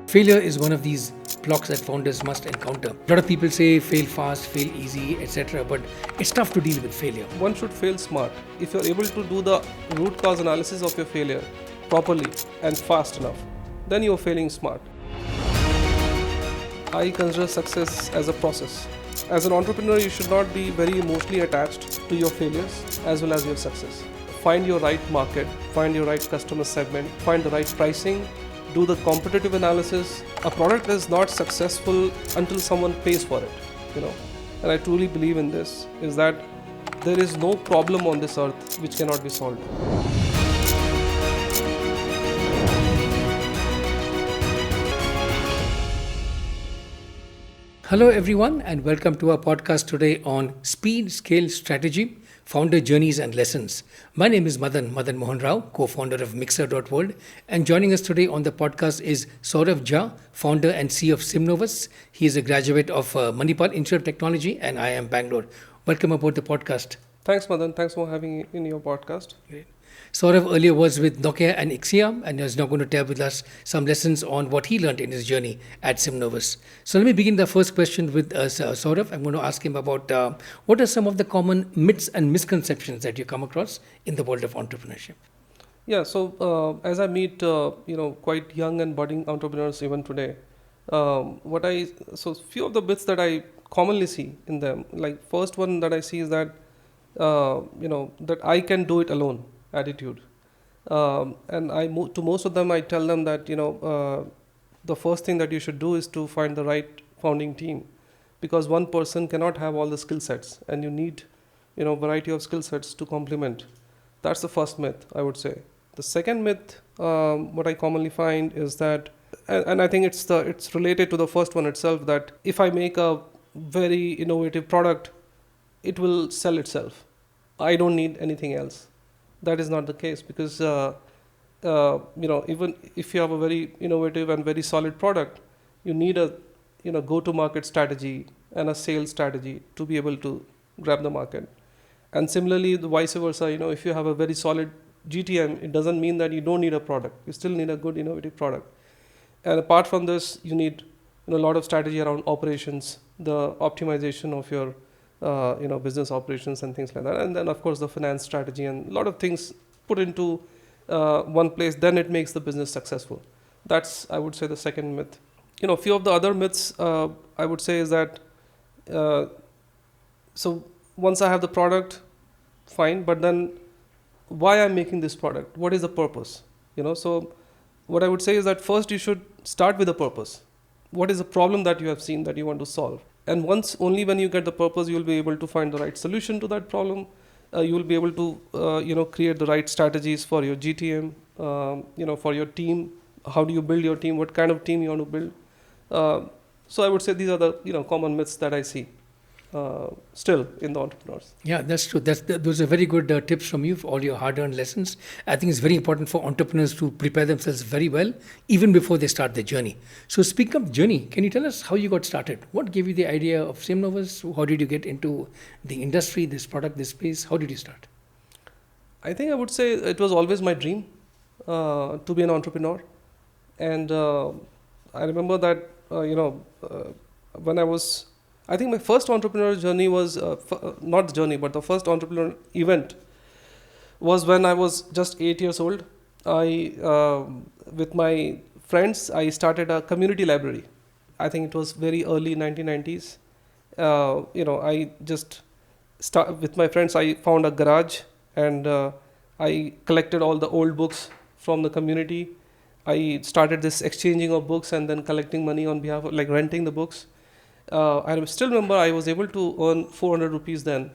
Failure is one of these blocks that founders must encounter. A lot of people say fail fast, fail easy, etc. But it's tough to deal with failure. One should fail smart. If you're able to do the root cause analysis of your failure properly and fast enough, then you're failing smart. I consider success as a process. As an entrepreneur, you should not be very emotionally attached to your failures as well as your success. Find your right market, find your right customer segment, find the right pricing, do the competitive analysis. A product is not successful until someone pays for it, And I truly believe in this, is that there is no problem on this earth which cannot be solved. Hello, everyone, and welcome to our podcast today on Speed Scale Strategy, Founder Journeys and Lessons. My name is Madanmohan Rao, co-founder of MXR World, and joining us today on the podcast is Saurav Jha, founder and CEO of Simnovus. He is a graduate of Manipal Institute of Technology and IIM Bangalore. Welcome aboard the podcast. Thanks, Madan. Thanks for having me in your podcast. Great. Saurav earlier was with Nokia and Ixia and is now going to share with us some lessons on what he learned in his journey at Simnovus. So let me begin the first question with Saurav. I'm going to ask him about what are some of the common myths and misconceptions that you come across in the world of entrepreneurship? Yeah, so as I meet quite young and budding entrepreneurs even today, few of the myths that I commonly see in them, like first one that I see is that that I can do it alone attitude, and to most of them I tell them that the first thing that you should do is to find the right founding team, because one person cannot have all the skill sets and you need variety of skill sets to complement. That's the first myth, I would say. The second myth, what I commonly find is that, and I think it's related to the first one itself, that if I make a very innovative product, it will sell itself. I don't need anything else. That is not the case, because even if you have a very innovative and very solid product, you need a go-to-market strategy and a sales strategy to be able to grab the market. And similarly, the vice versa. If you have a very solid GTM, it doesn't mean that you don't need a product. You still need a good innovative product. And apart from this, you need a lot of strategy around operations, the optimization of your business operations and things like that, and then of course the finance strategy and a lot of things put into one place. Then it makes the business successful. That's, I would say, the second myth. A few of the other myths I would say is that so once I have the product, fine, but then why I'm making this product? What is the purpose? So what I would say is that first you should start with a purpose. What is the problem that you have seen that you want to solve? And only when you get the purpose, you will be able to find the right solution to that problem. You will be able to create the right strategies for your GTM, for your team. How do you build your team? What kind of team you want to build? So I would say these are the common myths that I see still in the entrepreneurs. Yeah, that's true. Those are very good tips from you for all your hard-earned lessons. I think it's very important for entrepreneurs to prepare themselves very well even before they start their journey. So speaking of journey, can you tell us how you got started? What gave you the idea of Simnovus? How did you get into the industry, this product, this space? How did you start? I think I would say it was always my dream to be an entrepreneur. And I remember that, when I think my first entrepreneurial journey was, not the journey, but the first entrepreneurial event was when I was just 8 years old. With my friends, I started a community library. I think it was very early 1990s. I just with my friends, I found a garage and I collected all the old books from the community. I started this exchanging of books and then collecting money on behalf of, like, renting the books. I still remember I was able to earn 400 rupees then,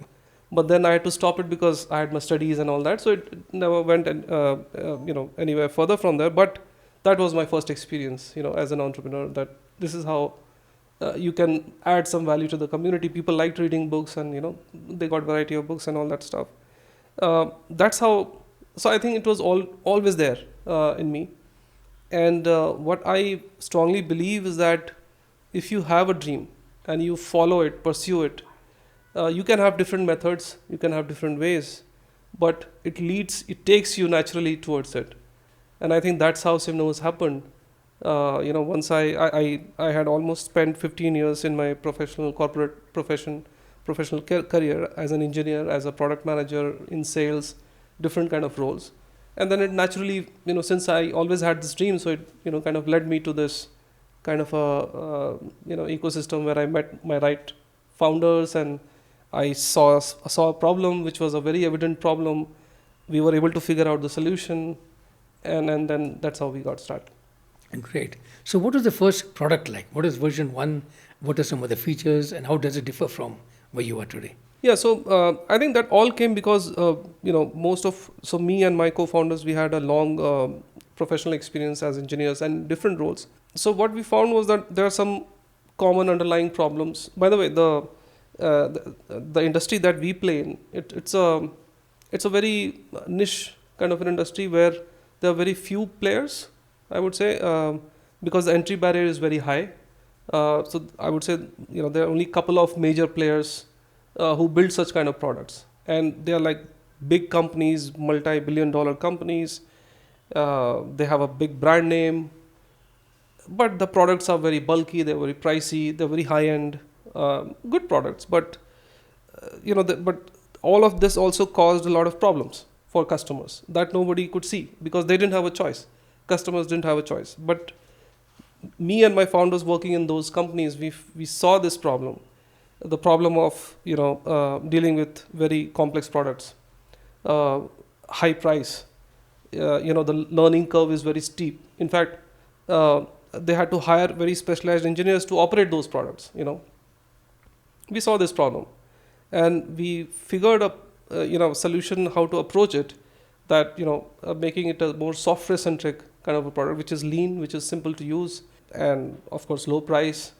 but then I had to stop it because I had my studies and all that. So it never went anywhere further from there. But that was my first experience, as an entrepreneur, that this is how you can add some value to the community. People liked reading books and, they got variety of books and all that stuff. That's how, so I think it was always there in me. And what I strongly believe is that if you have a dream, and you follow it, pursue it, you can have different methods, you can have different ways, but it takes you naturally towards it. And I think that's how Simnovus happened. Once I had almost spent 15 years in my corporate professional career as an engineer, as a product manager, in sales, different kind of roles. And then it naturally, since I always had this dream, so it, kind of led me to this kind of a ecosystem where I met my right founders, and I saw a problem which was a very evident problem. We were able to figure out the solution, and then that's how we got started. Great. So, what was the first product like? What is version one? What are some of the features, and how does it differ from where you are today? Yeah, so I think that all came because me and my co-founders, we had a long professional experience as engineers and different roles. So what we found was that there are some common underlying problems. By the way, the industry that we play in, it's a very niche kind of an industry where there are very few players, I would say, because the entry barrier is very high. So I would say there are only a couple of major players who build such kind of products, and they are like big companies, multi-billion-dollar companies. They have a big brand name, but the products are very bulky. They're very pricey. They're very high-end, good products. But but all of this also caused a lot of problems for customers that nobody could see because they didn't have a choice. Customers didn't have a choice. But me and my founders working in those companies, we saw this problem, the problem of dealing with very complex products, high price. The learning curve is very steep. In fact, they had to hire very specialized engineers to operate those products. We saw this problem, and we figured a solution how to approach it. That making it a more software centric kind of a product, which is lean, which is simple to use, and of course low price.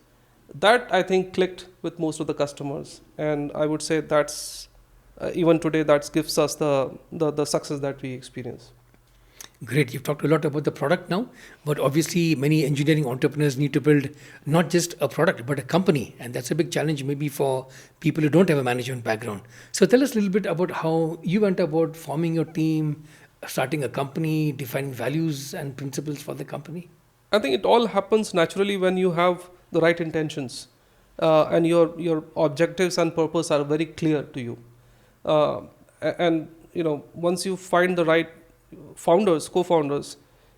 That I think clicked with most of the customers, and I would say that's even today that gives us the success that we experience. Great. You've talked a lot about the product now, but obviously many engineering entrepreneurs need to build not just a product, but a company. And that's a big challenge maybe for people who don't have a management background. So tell us a little bit about how you went about forming your team, starting a company, defining values and principles for the company. I think it all happens naturally when you have the right intentions, and your objectives and purpose are very clear to you. And once you find the right founders, co-founders,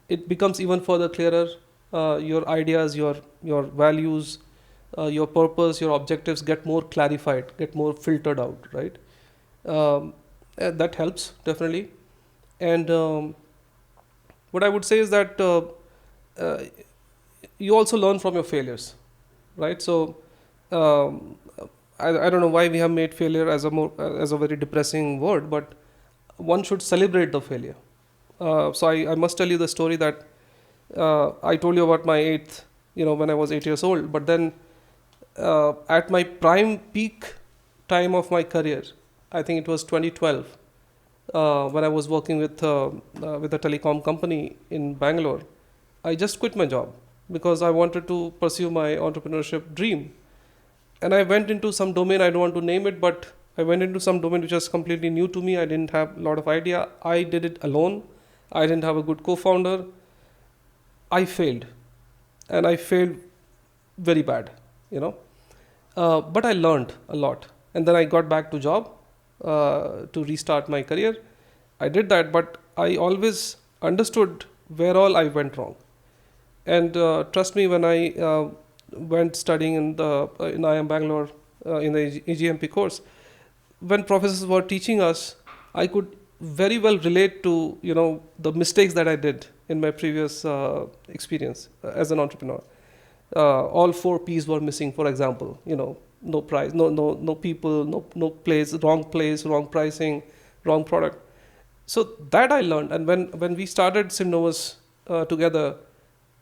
it becomes even further clearer. Your ideas, your values, your purpose, your objectives get more clarified, get more filtered out, right? That helps definitely. And what I would say is that you also learn from your failures, right? So I don't know why we have made failure as a very depressing word, but one should celebrate the failure. So I must tell you the story that I told you about my eighth, when I was 8 years old. But then at my prime peak time of my career, I think it was 2012, when I was working with a telecom company in Bangalore. I just quit my job because I wanted to pursue my entrepreneurship dream. And I went into some domain, I don't want to name it, but I went into some domain which was completely new to me. I didn't have a lot of idea. I did it alone. I didn't have a good co-founder. I failed. And I failed very bad, But I learned a lot. And then I got back to job to restart my career. I did that, but I always understood where all I went wrong. And trust me, when I went studying in IIM Bangalore in the EGMP course, when professors were teaching us, I could very well relate to the mistakes that I did in my previous experience as an entrepreneur. All 4 P's were missing. For example, no price, no people, no place, wrong pricing, wrong product. So that I learned, and when we started Simnovus together,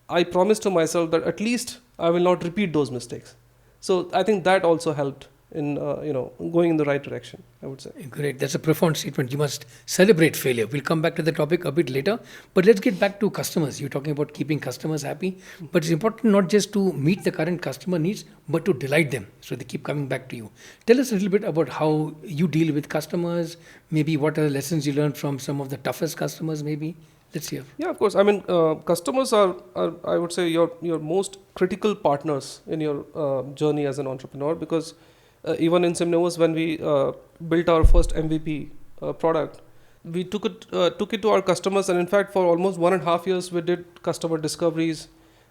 I promised to myself that at least I will not repeat those mistakes. So I think that also helped in going in the right direction, I would say. Great. That's a profound statement. You must celebrate failure. We'll come back to the topic a bit later. But let's get back to customers. You're talking about keeping customers happy. But it's important not just to meet the current customer needs, but to delight them. So they keep coming back to you. Tell us a little bit about how you deal with customers. Maybe what are the lessons you learned from some of the toughest customers, maybe, Let's hear. Yeah, of course. I mean, customers are I would say your most critical partners in your journey as an entrepreneur, because even in Simnovus, when we built our first MVP product, we took it to our customers, and in fact, for almost 1.5 years, we did customer discoveries.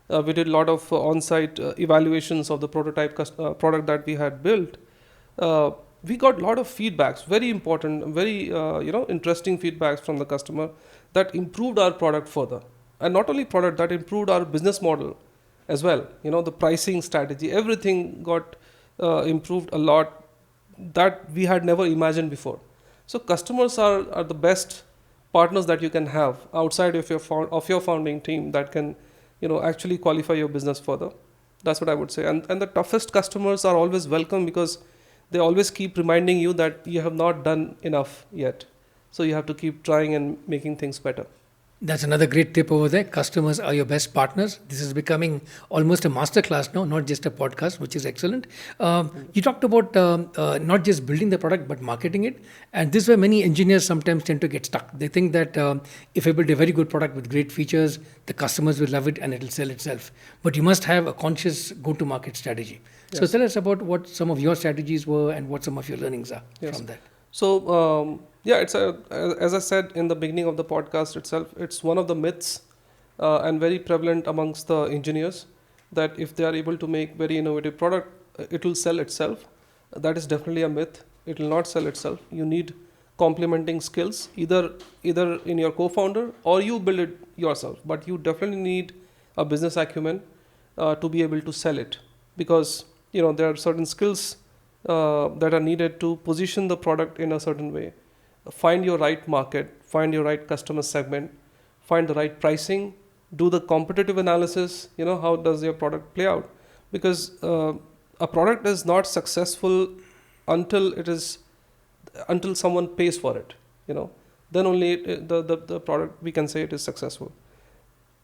We did a lot of on-site evaluations of the prototype product that we had built. Uh, we got a lot of feedbacks, very important, very interesting feedbacks from the customer that improved our product further, and not only product, that improved our business model as well. The pricing strategy, everything got improved a lot that we had never imagined before. So customers are the best partners that you can have outside of your founding team that can actually qualify your business further. That's what I would say. And the toughest customers are always welcome, because they always keep reminding you that you have not done enough yet. So you have to keep trying and making things better. That's another great tip over there. Customers are your best partners. This is becoming almost a masterclass now, not just a podcast, which is excellent. You talked about not just building the product, but marketing it. And this is where many engineers sometimes tend to get stuck. They think that if I build a very good product with great features, the customers will love it and it'll sell itself. But you must have a conscious go-to-market strategy. Yes. So tell us about what some of your strategies were and what some of your learnings are from that. So, it's as I said in the beginning of the podcast itself, it's one of the myths and very prevalent amongst the engineers, that if they are able to make very innovative product, it will sell itself. That is definitely a myth. It will not sell itself. You need complementing skills, either in your co-founder or you build it yourself. But you definitely need a business acumen to be able to sell it, because there are certain skills that are needed to position the product in a certain way, find your right market, find your right customer segment, find the right pricing, do the competitive analysis. How does your product play out? Because a product is not successful until someone pays for it. Then only the product, we can say it is successful.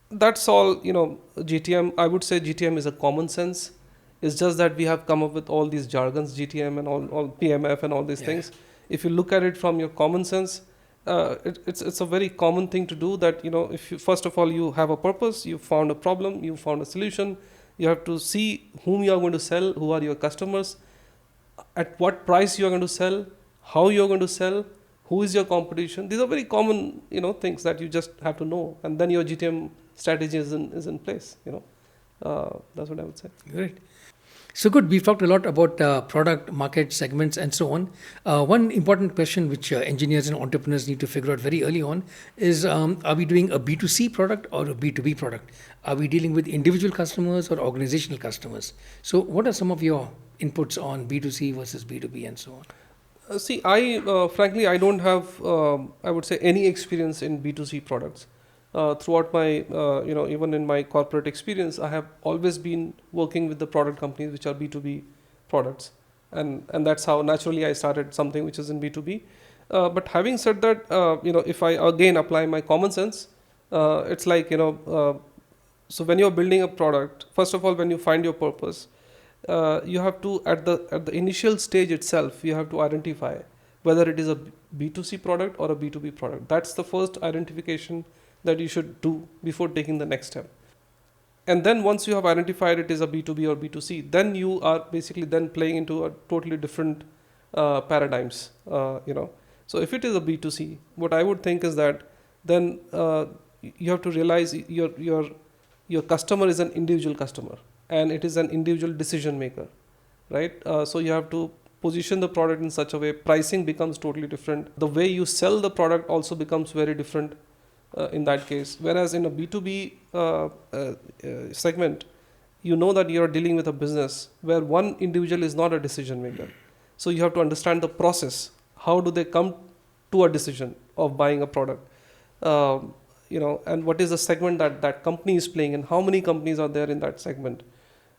That's all. GTM, I would say GTM is a common sense. It's just that we have come up with all these jargons, GTM and all PMF and all these things. If you look at it from your common sense, it's a very common thing to do. That if you, first of all, you have a purpose, you found a problem, you found a solution, you have to see whom you are going to sell, who are your customers, at what price you are going to sell, how you are going to sell, who is your competition. These are very common things that you just have to know, and then your GTM strategy is in place. That's what I would say. Great. So good. We've talked a lot about product, market segments, and so on. One important question which engineers and entrepreneurs need to figure out very early on is, are we doing a B2C product or a B2B product? Are we dealing with individual customers or organizational customers? So what are some of your inputs on B2C versus B2B and so on? See, frankly, I don't have, I would say, any experience in B2C products. Throughout my, even in my corporate experience, I have always been working with the product companies which are B2B products. And that's how naturally I started something which is in B2B. But having said that, if I again apply my common sense, it's like, so when you're building a product, first of all, when you find your purpose, you have to, at the initial stage itself, you have to identify whether it is a B2C product or a B2B product. That's the first identification that you should do before taking the next step. And then once you have identified it is a B2B or B2C, then you are basically then playing into a totally different paradigms. So if it is a B2C, what I would think is that then you have to realize your customer is an individual customer, and it is an individual decision maker, right? So you have to position the product in such a way, pricing becomes totally different. The way you sell the product also becomes very different in that case. Whereas in a B2B segment, that you're dealing with a business where one individual is not a decision maker. So you have to understand the process. How do they come to a decision of buying a product? And what is the segment that company is playing, and how many companies are there in that segment?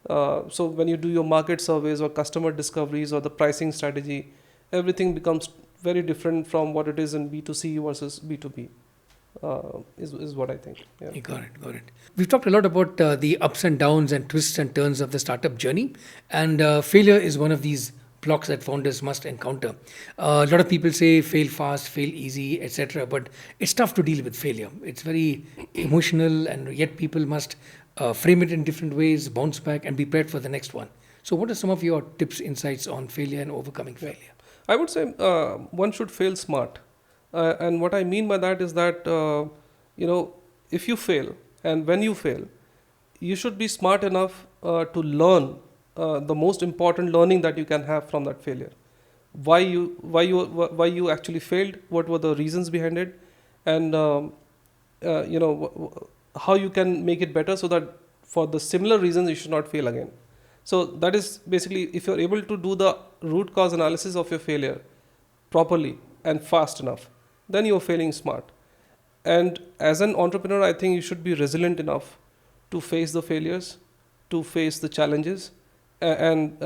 So when you do your market surveys or customer discoveries or the pricing strategy, everything becomes very different from what it is in B2C versus B2B. Is what I think. Yeah. Got it. We've talked a lot about the ups and downs and twists and turns of the startup journey, and failure is one of these blocks that founders must encounter. A lot of people say fail fast, fail easy, etc. But it's tough to deal with failure. It's very emotional, and yet people must frame it in different ways, bounce back, and be prepared for the next one. So, what are some of your tips, insights on failure and overcoming failure? I would say one should fail smart. And what I mean by that is that, if you fail and when you fail, you should be smart enough to learn the most important learning that you can have from that failure. Why you actually failed, what were the reasons behind it, and how you can make it better so that for the similar reasons you should not fail again. So that is basically, if you're able to do the root cause analysis of your failure properly and fast enough, then you're failing smart. And as an entrepreneur, I think you should be resilient enough to face the failures, to face the challenges, and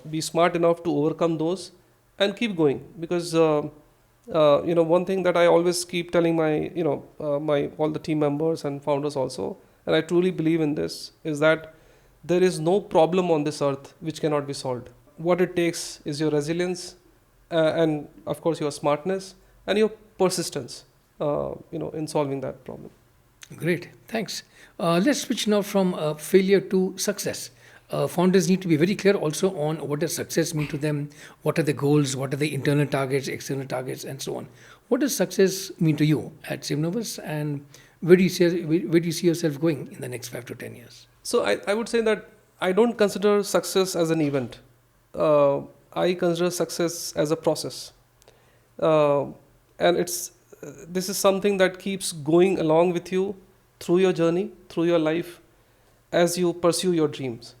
be smart enough to overcome those and keep going. Because one thing that I always keep telling my all the team members and founders also, and I truly believe in this, is that there is no problem on this earth which cannot be solved. What it takes is your resilience, and of course your smartness and your persistence, in solving that problem. Great, thanks. Let's switch now from failure to success. Founders need to be very clear also on what does success mean to them, what are the goals, what are the internal targets, external targets, and so on. What does success mean to you at Simnovus, and where do you see yourself going in the next 5 to 10 years? So I would say that I don't consider success as an event. I consider success as a process. And this is something that keeps going along with you through your journey, through your life, as you pursue your dreams.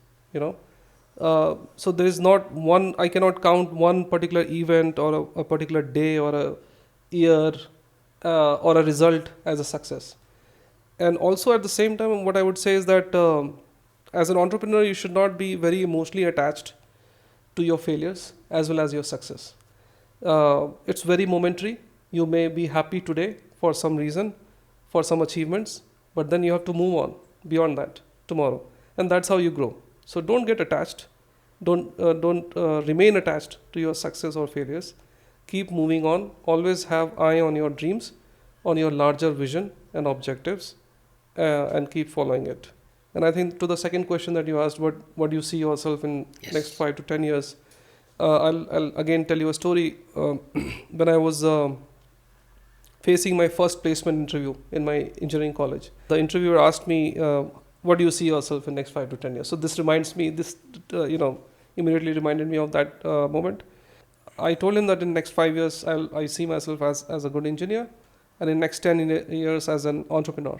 So there is not one, I cannot count one particular event or a particular day or a year or a result as a success. And also at the same time, what I would say is that as an entrepreneur, you should not be very emotionally attached to your failures as well as your success. It's very momentary. You may be happy today for some reason, for some achievements, but then you have to move on beyond that tomorrow. And that's how you grow. So don't get attached. Don't remain attached to your success or failures. Keep moving on. Always have eye on your dreams, on your larger vision and objectives, and keep following it. And I think to the second question that you asked, what do you see yourself in next 5 to 10 years? I'll again tell you a story. When I was facing my first placement interview in my engineering college, the interviewer asked me, what do you see yourself in next 5 to 10 years? So this reminds me, immediately reminded me of that moment. I told him that in next 5 years, I see myself as a good engineer, and in next 10 years as an entrepreneur.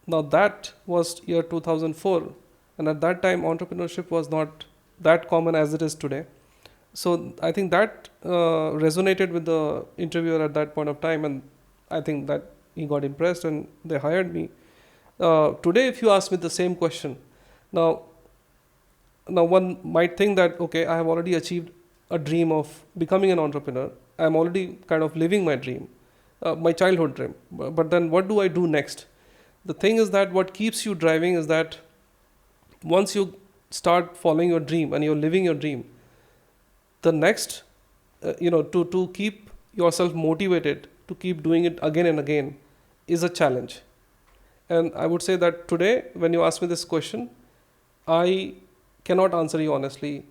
Now that was year 2004, and at that time entrepreneurship was not that common as it is today. So I think that resonated with the interviewer at that point of time, and I think that he got impressed and they hired me. Today, if you ask me the same question, now one might think that, okay, I have already achieved a dream of becoming an entrepreneur. I'm already kind of living my dream, my childhood dream. But then what do I do next? The thing is that what keeps you driving is that once you start following your dream and you're living your dream, the next, to keep yourself motivated, to keep doing it again and again is a challenge. And I would say that today, when you ask me this question, I cannot answer you honestly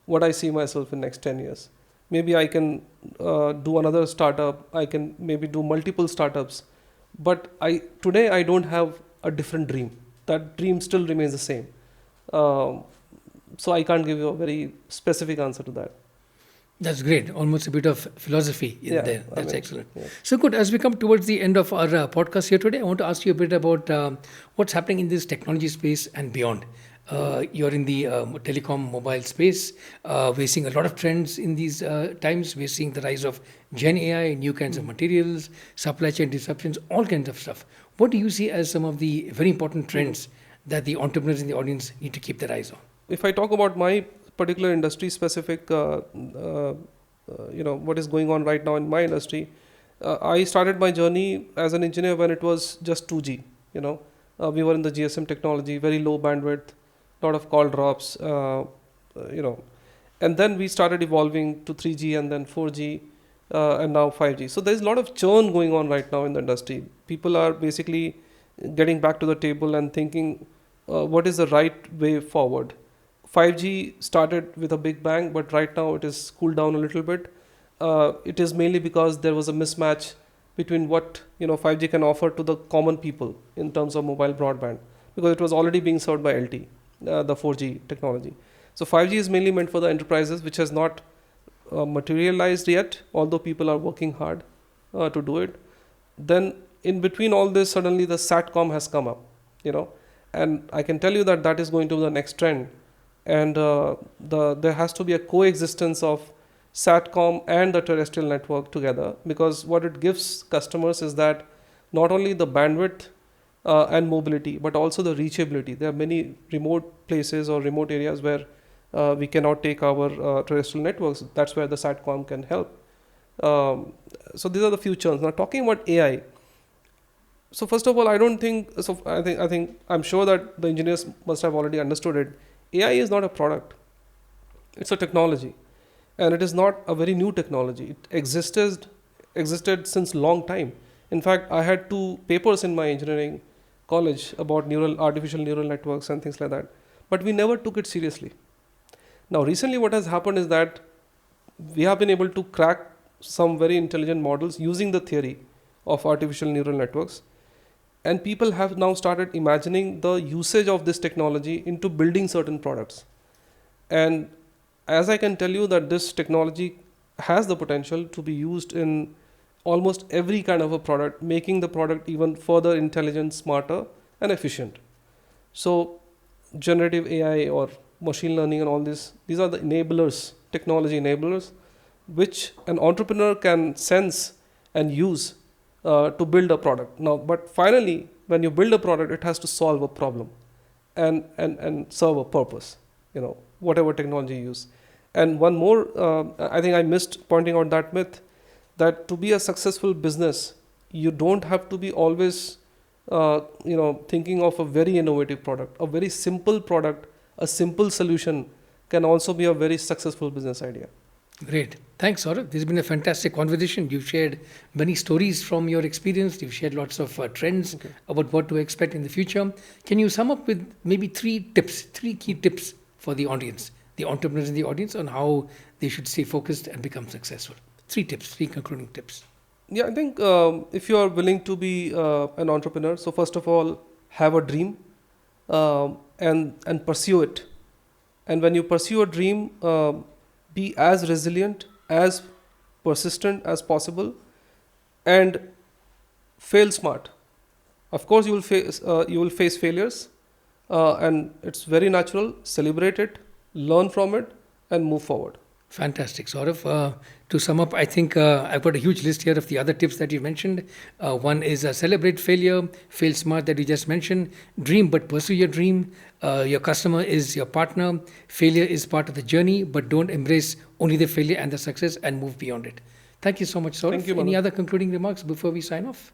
what I see myself in next 10 years. Maybe I can do another startup. I can maybe do multiple startups. But today I don't have a different dream. That dream still remains the same. So I can't give you a very specific answer to that. That's great. Almost a bit of philosophy in there. That's excellent. Yeah. So good. As we come towards the end of our podcast here today, I want to ask you a bit about what's happening in this technology space and beyond. You're in the telecom mobile space. We're seeing a lot of trends in these times. We're seeing the rise of Gen AI, new kinds of materials, supply chain disruptions, all kinds of stuff. What do you see as some of the very important trends that the entrepreneurs in the audience need to keep their eyes on? If I talk about my particular industry specific, what is going on right now in my industry, I started my journey as an engineer when it was just 2G. We were in the GSM technology, very low bandwidth, lot of call drops, And then we started evolving to 3G and then 4G and now 5G. So there's a lot of churn going on right now in the industry. People are basically getting back to the table and thinking what is the right way forward. 5G started with a big bang, but right now it is cooled down a little bit. It is mainly because there was a mismatch between what 5G can offer to the common people in terms of mobile broadband, because it was already being served by LT, the 4G technology. So 5G is mainly meant for the enterprises, which has not materialized yet, although people are working hard to do it. Then in between all this, suddenly the SATCOM has come up, and I can tell you that that is going to be the next trend. And there has to be a coexistence of SATCOM and the terrestrial network together, because what it gives customers is that not only the bandwidth and mobility, but also the reachability. There are many remote places or remote areas where we cannot take our terrestrial networks. That's where the SATCOM can help. So these are the few churns. Now talking about AI. So first of all, I'm sure that the engineers must have already understood it. AI is not a product. It's a technology. And it is not a very new technology. It existed since long time. In fact, I had 2 papers in my engineering college about artificial neural networks and things like that. But we never took it seriously. Now, recently what has happened is that we have been able to crack some very intelligent models using the theory of artificial neural networks. And people have now started imagining the usage of this technology into building certain products. And as I can tell you that this technology has the potential to be used in almost every kind of a product, making the product even further intelligent, smarter and efficient. So generative AI or machine learning and all this, these are the enablers, technology enablers, which an entrepreneur can sense and use to build a product. Now, but finally, when you build a product, it has to solve a problem and serve a purpose, whatever technology you use. And one more, I think I missed pointing out that myth, that to be a successful business, you don't have to be always, thinking of a very innovative product. A very simple product, a simple solution can also be a very successful business idea. Great. Thanks, Saurav. This has been a fantastic conversation. You've shared many stories from your experience. You've shared lots of trends about what to expect in the future. Can you sum up with maybe 3 key tips for the audience, the entrepreneurs in the audience, on how they should stay focused and become successful? 3 concluding tips. Yeah, I think if you are willing to be an entrepreneur, so first of all, have a dream and pursue it. And when you pursue a dream, be as resilient, as persistent as possible, and fail smart. Of course, you will face failures, and it's very natural. Celebrate it, learn from it, and move forward. Fantastic, Saurav. To sum up, I think I've got a huge list here of the other tips that you mentioned. One is celebrate failure, fail smart that you just mentioned, dream but pursue your dream. Your customer is your partner. Failure is part of the journey, but don't embrace only the failure and the success and move beyond it. Thank you so much, Saurav. Thank you, Any other concluding remarks before we sign off?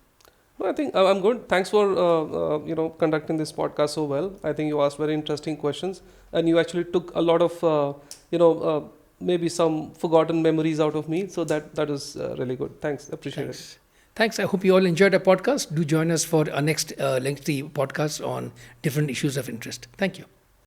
No, I think I'm good. Thanks for conducting this podcast so well. I think you asked very interesting questions, and you actually took a lot of maybe some forgotten memories out of me. So that is really good. Thanks. Appreciate it. Thanks. I hope you all enjoyed our podcast. Do join us for our next lengthy podcast on different issues of interest. Thank you.